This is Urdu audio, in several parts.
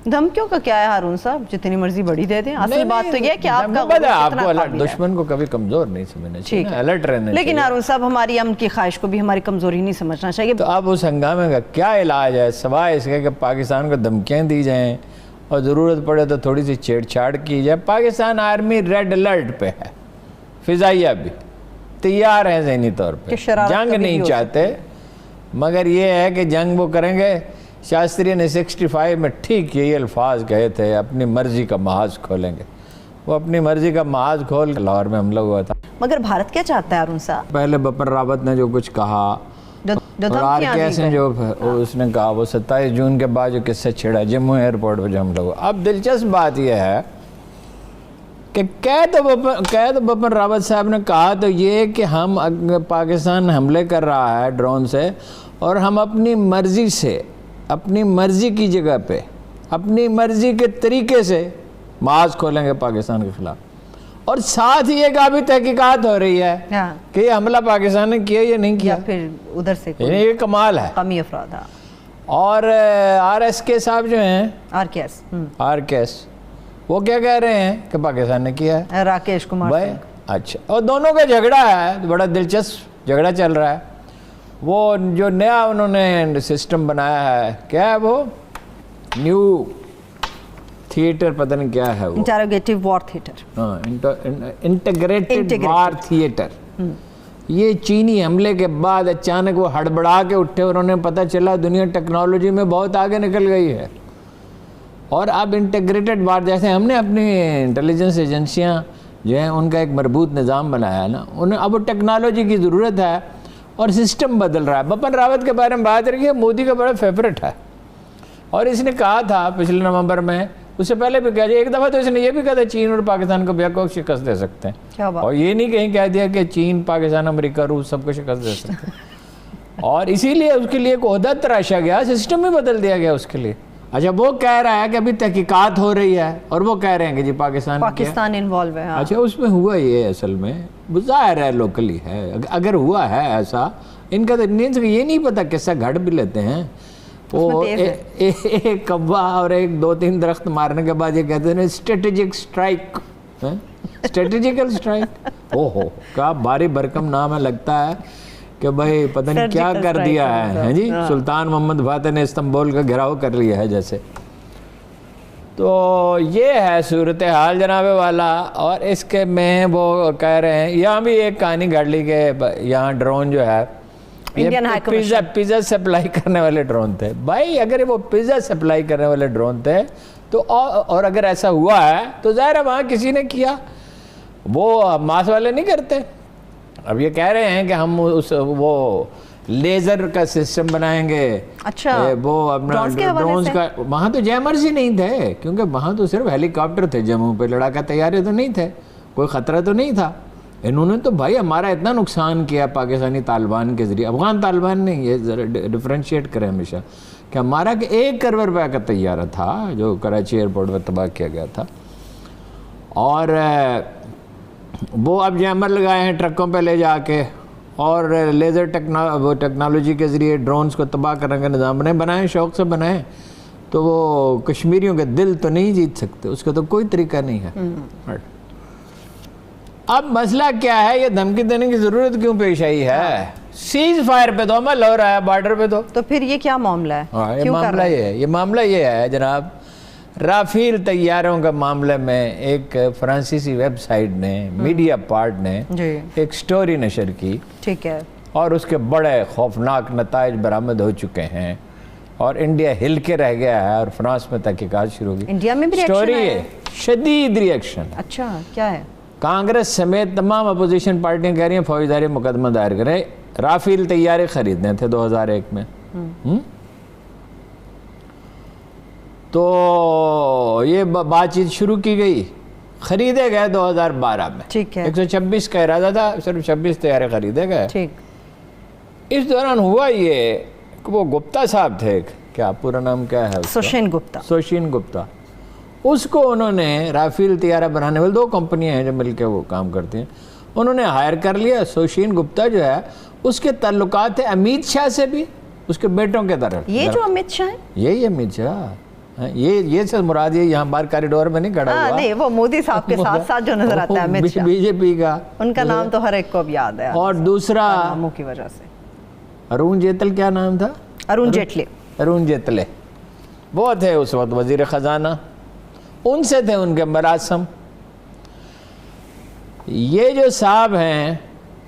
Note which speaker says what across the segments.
Speaker 1: دھمکیوں کا کیا ہے ہارون صاحب، جتنی مرضی بڑی دے دیں، اصل بات تو یہ ہے کہ آپ کا
Speaker 2: آپ کو دشمن کو کبھی کمزور نہیں سمجھنا چاہیے، الرٹ رہنا چاہیے.
Speaker 1: لیکن ہارون صاحب ہماری امن کی خواہش کو بھی ہماری کمزوری نہیں سمجھنا چاہیے.
Speaker 2: تو اب اس ہنگامے کا کیا علاج ہے سوائے اس کے کہ پاکستان کو دھمکیاں دی جائیں اور ضرورت پڑے تو تھوڑی سی چھیڑ چھاڑ کی جائے. پاکستان آرمی ریڈ الرٹ پہ ہے، فضائیہ بھی تیار ہے ذہنی طور پہ، جنگ نہیں چاہتے، مگر یہ ہے کہ جنگ وہ کریں گے. شاستری نے 65 میں ٹھیک یہی الفاظ کہے تھے، اپنی مرضی کا محاذ کھولیں گے. وہ اپنی مرضی کا محاذ کھول کے لاہور میں حملہ ہوا تھا.
Speaker 1: مگر بھارت کیا چاہتا ہے ہارون صاحب؟
Speaker 2: پہلے بپن راوت نے جو کچھ کہا اور آر کے ایس نے جو اس نے کہا، وہ 27 جون کے بعد جو قصہ چھڑا جموں ایئرپورٹ پہ جو حملہ ہوا. اب دلچسپ بات یہ ہے کہ قید بپن راوت صاحب نے کہا تو یہ کہ ہم پاکستان حملے کر رہا ہے ڈرون سے، اور ہم اپنی مرضی سے، اپنی مرضی کی جگہ پہ، اپنی مرضی کے طریقے سے محاذ کھولیں گے پاکستان کے خلاف. اور ساتھ ہی ایک ابھی تحقیقات ہو رہی ہے کہ یہ حملہ پاکستان نے کیا یا نہیں کیا،
Speaker 1: پھر ادھر سے
Speaker 2: یہ کمال ہے.
Speaker 1: قومی افراد.
Speaker 2: اور آر ایس کے صاحب جو ہیں، آر کے ایس، وہ کیا کہہ رہے ہیں کہ پاکستان نے کیا ہے،
Speaker 1: راکیش کمار سنگھ.
Speaker 2: اچھا، اور دونوں کا جھگڑا ہے، بڑا دلچسپ جھگڑا چل رہا ہے. وہ جو نیا انہوں نے سسٹم بنایا ہے، کیا ہے وہ نیو تھیٹر، پتہ نہیں کیا ہے وہ،
Speaker 1: انٹروگیٹو وار تھیٹر.
Speaker 2: ہاں، انٹیگریٹڈ وار تھیٹر. یہ چینی حملے کے بعد اچانک وہ ہڑبڑا کے اٹھے اور انہیں پتہ چلا دنیا ٹیکنالوجی میں بہت آگے نکل گئی ہے. اور اب انٹیگریٹڈ وار، جیسے ہم نے اپنی انٹیلیجنس ایجنسیاں جو ہیں ان کا ایک مربوط نظام بنایا ہے نا، انہیں اب ٹیکنالوجی کی ضرورت ہے اور سسٹم بدل رہا ہے. بپن راوت کے بارے میں بات رہی ہے، مودی کا بڑا فیورٹ ہے، اور اس نے کہا تھا پچھلے نومبر میں، اس سے پہلے بھی کہا جائے، ایک دفعہ تو اس نے یہ بھی کہا تھا چین اور پاکستان کو بیک شکست دے سکتے ہیں، اور یہ نہیں کہیں کہہ دیا کہ چین، پاکستان، امریکہ، روس سب کو شکست دے سکتے ہیں. اور اسی لیے اس کے لیے ایک عہدہ تراشا گیا، سسٹم ہی بدل دیا گیا اس کے لیے. اچھا، وہ کہہ رہا ہے کہ ابھی تحقیقات ہو رہی ہے، اور وہ کہہ رہے ہیں کہ جی پاکستان
Speaker 1: انوالو ہے.
Speaker 2: اچھا، اس میں ہوا یہ اصل میں ظاہر ہے لوکلی ہے، اگر ہوا ہے ایسا، ان کا تو یہ نہیں پتا قصہ گھڑ بھی لیتے ہیں. وہ ایک کبا اور ایک 2-3 درخت مارنے کے بعد یہ کہتے ہیں اسٹریٹجک سٹرائک، اسٹریٹجیکل سٹرائک. اوہو، کیا بھاری بھرکم نام ہے، لگتا ہے کہ بھائی پتہ نہیں کیا کر دیا ہے جی. سلطان محمد فاتح نے استنبول کا گھیراؤ کر لیا ہے جیسے. تو یہ ہے صورتحال جناب والا. اور اس کے میں وہ کہہ رہے ہیں، یہاں بھی ایک کہانی گھڑ لی کہ یہاں ڈرون جو ہے پیزا سپلائی کرنے والے ڈرون تھے. بھائی اگر وہ پیزا سپلائی کرنے والے ڈرون تھے تو اور اگر ایسا ہوا ہے تو ظاہر ہے وہاں کسی نے کیا، وہ ماس والے نہیں کرتے. اب یہ کہہ رہے ہیں کہ ہم وہ لیزر کا سسٹم بنائیں گے.
Speaker 1: اچھا،
Speaker 2: وہ اپنا ڈرونز کا، وہاں تو جیمرز ہی نہیں تھے، کیونکہ وہاں تو صرف ہیلی کاپٹر تھے جموں پہ، لڑاکا طیارے تو نہیں تھے، کوئی خطرہ تو نہیں تھا. انہوں نے تو بھائی ہمارا اتنا نقصان کیا پاکستانی طالبان کے ذریعے، افغان طالبان نہیں، یہ ذرا ڈفرینشیٹ کریں ہمیشہ، کہ ہمارا کہ 1 کروڑ روپے کا طیارہ تھا جو کراچی ایئرپورٹ پر تباہ کیا گیا تھا. اور وہ اب جیمر لگائے ہیں ٹرکوں پہ لے جا کے، اور لیزر ٹیکنالوجی کے ذریعے ڈرونز کو تباہ کرنے کا نظام بنائیں، شوق سے بنائیں. تو وہ کشمیریوں کے دل تو نہیں جیت سکتے، اس کا تو کوئی طریقہ نہیں ہے. اب مسئلہ کیا ہے، یہ دھمکی دینے کی ضرورت کیوں پیش آئی ہے؟ سیز فائر پہ تو عمل ہو رہا ہے، بارڈر پہ تو
Speaker 1: پھر یہ کیا معاملہ ہے؟
Speaker 2: یہ معاملہ یہ ہے جناب، رافیل طیاروں کا معاملے میں ایک فرانسیسی ویب سائٹ نے، میڈیا پارٹ نے ایک سٹوری نشر کی،
Speaker 1: ٹھیک ہے،
Speaker 2: اور اس کے بڑے خوفناک نتائج برآمد ہو چکے ہیں، اور انڈیا ہل کے رہ گیا ہے، اور فرانس میں تحقیقات شروع ہوگی.
Speaker 1: انڈیا میں بھی
Speaker 2: سٹوری ہے، شدید ریئیکشن.
Speaker 1: اچھا، کیا ہے؟
Speaker 2: کانگریس سمیت تمام اپوزیشن پارٹیاں کہہ رہی ہیں فوجداری مقدمہ دائر کریں. رافیل طیارے خریدنے تھے 2001 میں، تو یہ بات چیت شروع کی گئی، خریدے گئے 2012 میں.
Speaker 1: ٹھیک ہے،
Speaker 2: 126 کا ارادہ تھا، صرف 26 طیارے خریدے گئے.
Speaker 1: ٹھیک.
Speaker 2: اس دوران ہوا یہ کہ وہ گپتا صاحب تھے، کیا پورا نام کیا ہے؟ سوشین گپتا. اس کو انہوں نے رافیل طیارہ بنانے والے 2 کمپنیاں ہیں جو مل کے وہ کام کرتی ہیں، انہوں نے ہائر کر لیا. سوشین گپتا جو ہے اس کے تعلقات ہیں امیت شاہ سے بھی، اس کے بیٹوں کے طرف.
Speaker 1: یہ جو امیت شاہ ہیں،
Speaker 2: یہی امیت شاہ، یہ سب مراد یہ یہاں باہر کریڈور میں نہیں کھڑا ہوا.
Speaker 1: نہیں وہ مودی صاحب کے ساتھ ساتھ جو نظر آتا ہے امت شاہ,
Speaker 2: بی جے پی کا,
Speaker 1: ان کا نام تو ہر ایک کو اب یاد ہے.
Speaker 2: اور دوسرا
Speaker 1: ناموں کی وجہ سے
Speaker 2: ارون جیتل, کیا نام تھا,
Speaker 1: ارون جیٹلی,
Speaker 2: ارون جیتلے, وہ تھے اس وقت وزیر خزانہ, ان سے تھے ان کے مراسم. یہ جو صاحب ہیں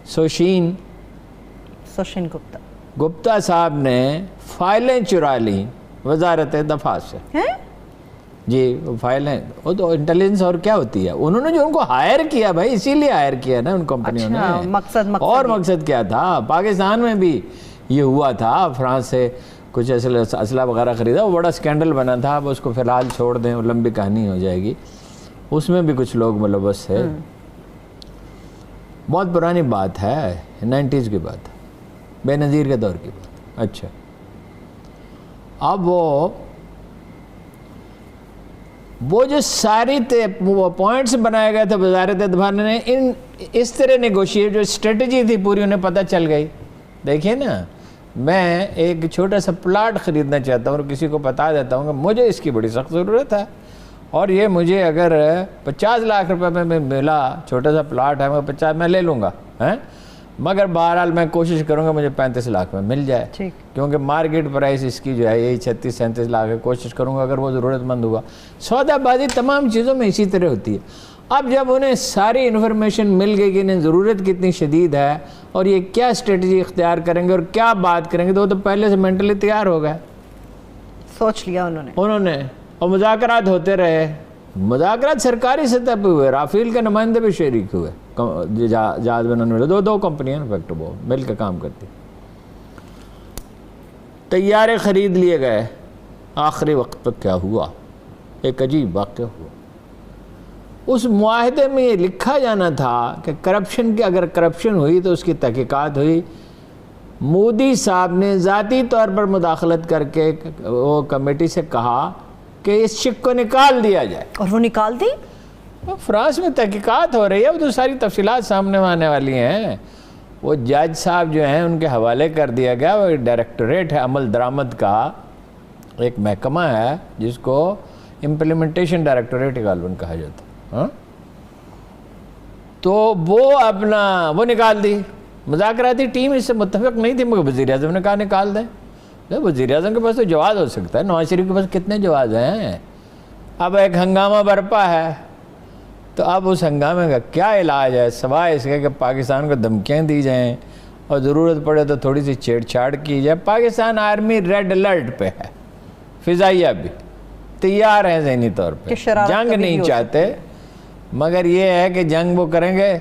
Speaker 2: سوشین گپتا صاحب نے فائلیں چرا لیں وزارت دفاع سے. جی وہ فائلیں, وہ تو انٹیلیجنس اور کیا ہوتی ہے, انہوں نے جو ان کو ہائر کیا بھائی, اسی لیے ہائر کیا نا ان کمپنیوں نے. اور مقصد کیا تھا, پاکستان میں بھی یہ ہوا تھا, فرانس سے کچھ اسلحہ وغیرہ خریدا, وہ بڑا سکینڈل بنا تھا. اب اس کو فی الحال چھوڑ دیں, وہ لمبی کہانی ہو جائے گی. اس میں بھی کچھ لوگ ملوث تھے. بہت پرانی بات ہے, 90s کی بات ہے, بے نظیر کے دور کی بات. اچھا, اب وہ جو ساری پوائنٹس بنائے گئے تھے وزارت دفاع نے, اس طرح نیگوشیٹ جو اسٹریٹجی تھی پوری انہیں پتہ چل گئی. دیکھیے نا, میں ایک چھوٹا سا پلاٹ خریدنا چاہتا ہوں اور کسی کو بتا دیتا ہوں کہ مجھے اس کی بڑی سخت ضرورت ہے, اور یہ مجھے اگر 50 لاکھ روپے میں ملا, چھوٹا سا پلاٹ ہے, 50 میں لے لوں گا, مگر بہرحال میں کوشش کروں گا مجھے 35 لاکھ میں مل جائے, کیونکہ مارکیٹ پرائس اس کی جو ہے یہی 36-37 لاکھ ہے. کوشش کروں گا اگر وہ ضرورت مند ہوگا. سودا بازی تمام چیزوں میں اسی طرح ہوتی ہے. اب جب انہیں ساری انفارمیشن مل گئی کہ انہیں ضرورت کتنی شدید ہے اور یہ کیا اسٹریٹجی اختیار کریں گے اور کیا بات کریں گے, تو وہ تو پہلے سے مینٹلی تیار ہو گئے, سوچ لیا انہوں نے. اور مذاکرات ہوتے رہے. مذاکرات سرکاری سطح پہ ہوئے, رافیل کے نمائندے بھی شریک ہوئے, جہاز بنانے والے دو کمپنیاں انفیکٹ وہ مل کے کام کرتی. طیارے خرید لیے گئے. آخری وقت پہ کیا ہوا, ایک عجیب واقعہ ہوا. اس معاہدے میں یہ لکھا جانا تھا کہ کرپشن کی, اگر کرپشن ہوئی تو اس کی تحقیقات ہوئی. مودی صاحب نے ذاتی طور پر مداخلت کر کے وہ کمیٹی سے کہا کہ اس شک کو نکال دیا جائے,
Speaker 1: اور وہ نکال دی.
Speaker 2: فرانس میں تحقیقات ہو رہی ہے, وہ تو ساری تفصیلات سامنے آنے والی ہیں. وہ جج صاحب جو ہیں ان کے حوالے کر دیا گیا. وہ ڈائریکٹوریٹ ہے عمل درآمد کا, ایک محکمہ ہے جس کو امپلیمنٹیشن ڈائریکٹوریٹ غالباً کہا جاتا ہے. تو وہ نکال دی. مذاکراتی ٹیم اس سے متفق نہیں تھی, مگر وزیر اعظم نے کہا نکال دیں. وزیر اعظم کے پاس تو جواز ہو سکتا ہے, نواز شریف کے پاس کتنے جواز ہیں. اب ایک ہنگامہ برپا ہے, تو اب اس ہنگامے کا کیا علاج ہے سوائے اس کے کہ پاکستان کو دھمکیاں دی جائیں اور ضرورت پڑے تو تھوڑی سی چھیڑ چھاڑ کی جائے. پاکستان آرمی ریڈ الرٹ پہ ہے, فضائیہ بھی تیار ہیں ذہنی طور پہ, جنگ نہیں چاہتے, مگر یہ ہے کہ جنگ وہ کریں گے.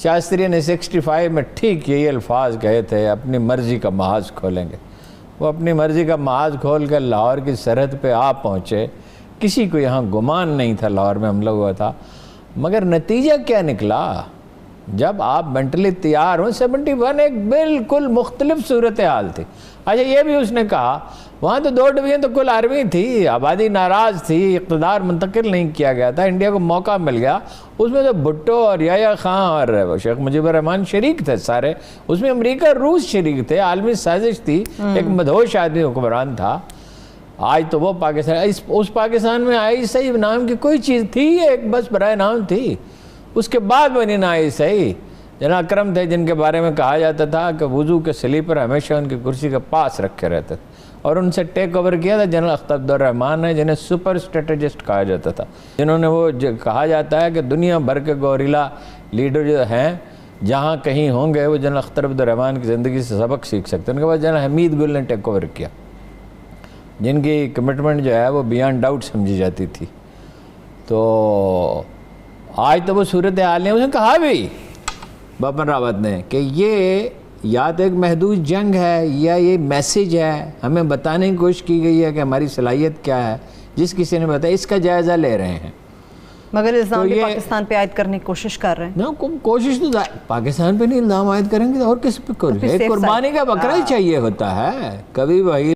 Speaker 2: شاستری نے 65 میں ٹھیک یہی الفاظ کہے تھے, اپنی مرضی کا محاذ کھولیں گے. وہ اپنی مرضی کا محاذ کھول کے لاہور کی سرحد پہ آ پہنچے. کسی کو یہاں گمان نہیں تھا لاہور میں حملہ ہوا تھا, مگر نتیجہ کیا نکلا جب آپ مینٹلی تیار ہوں. 71 ایک بالکل مختلف صورتحال تھی. اچھا یہ بھی اس نے کہا وہاں تو 2 ڈویژن تو کل آرمی تھی, آبادی ناراض تھی, اقتدار منتقل نہیں کیا گیا تھا, انڈیا کو موقع مل گیا. اس میں تو بھٹو اور یحییٰ خان اور شیخ مجیب الرحمان شریک تھے سارے, اس میں امریکہ روس شریک تھے, عالمی سازش تھی, ایک مدہوش آدمی حکمران تھا. آج تو وہ پاکستان, اس پاکستان میں آئی صحیح نام کی کوئی چیز تھی, ایک بس برائے نام تھی. اس کے بعد بنی نہ آئی صحیح. جناب اکرم تھے جن کے بارے میں کہا جاتا تھا کہ وضو کے سلیپر ہمیشہ ان کی کرسی کے پاس رکھے رہتے تھے, اور ان سے ٹیک اوور کیا تھا جنرل اختر عبدالرحمان نے, جنہیں سپر اسٹریٹجسٹ کہا جاتا تھا, جنہوں نے وہ کہا جاتا ہے کہ دنیا بھر کے گوریلا لیڈر جو ہیں جہاں کہیں ہوں گے وہ جنرل اختر عبدالرحمان کی زندگی سے سبق سیکھ سکتے ہیں. ان کے بعد جنرل حمید گل نے ٹیک اوور کیا, جن کی کمٹمنٹ جو ہے وہ بیانڈ ڈاؤٹ سمجھی جاتی تھی. تو آج تو وہ صورتحال نے, اس نے کہا بھی بپن راوت نے کہ یہ یا تو ایک محدود جنگ ہے یا یہ میسیج ہے, ہمیں بتانے کی کوشش کی گئی ہے کہ ہماری صلاحیت کیا ہے. جس کسی نے بتایا اس کا جائزہ لے رہے ہیں,
Speaker 1: مگر الزام بھی پاکستان پہ عائد کرنے کی کوشش کر رہے ہیں.
Speaker 2: کوشش تو پاکستان پہ نہیں الزام عائد کریں گے, اور کس پہ کریں گے. قربانی کا بکرا ہی چاہیے ہوتا ہے. کبھی وہی